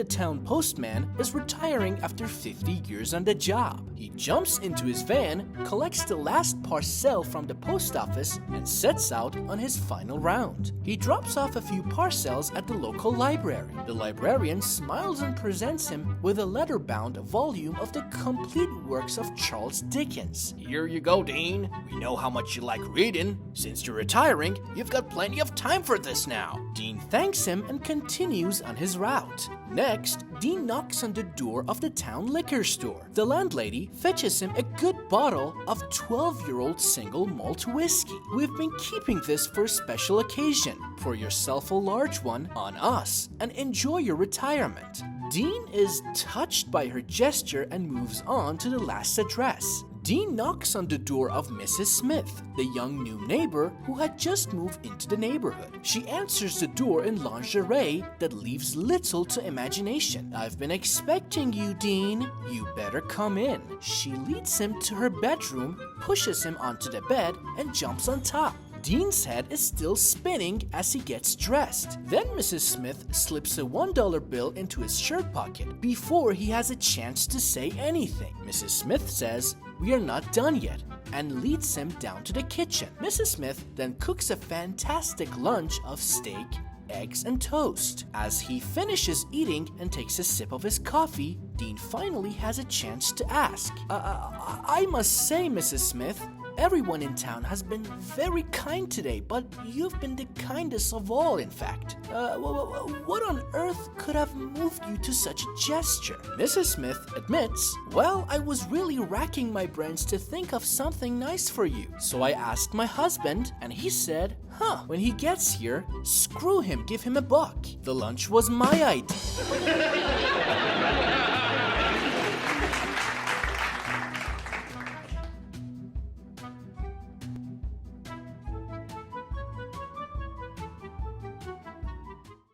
the town postman is retiring after 50 years on the job. He jumps into his van, collects the last parcel from the post office, and sets out on his final round. He drops off a few parcels at the local library. The librarian smiles and presents him with a leather-bound volume of the complete works of Charles Dickens. "Here you go, Dean. We know how much you like reading. Since you're retiring, you've got plenty of time for this now." Dean thanks him and continues on his route. Next, Dean knocks on the door of the town liquor store. The landlady fetches him a good bottle of 12-year-old single malt whiskey. "We've been keeping this for a special occasion. Pour yourself a large one on us and enjoy your retirement." Dean is touched by her gesture and moves on to the last address. Dean knocks on the door of Mrs. Smith, the young new neighbor who had just moved into the neighborhood. She answers the door in lingerie that leaves little to imagination. "I've been expecting you, Dean. You better come in." She leads him to her bedroom, pushes him onto the bed, and jumps on top. Dean's head is still spinning as he gets dressed. Then Mrs. Smith slips a $1 bill into his shirt pocket before he has a chance to say anything. Mrs. Smith says, "We are not done yet," and leads him down to the kitchen. Mrs. Smith then cooks a fantastic lunch of steak, eggs, and toast. As he finishes eating and takes a sip of his coffee, Dean finally has a chance to ask, I must say, Mrs. Smith, everyone in town has been very kind today, but you've been the kindest of all, in fact. What on earth could have moved you to such a gesture?" Mrs. Smith admits, "Well, I was really racking my brains to think of something nice for you. So I asked my husband, and he said, when he gets here, screw him, give him a buck. The lunch was my idea."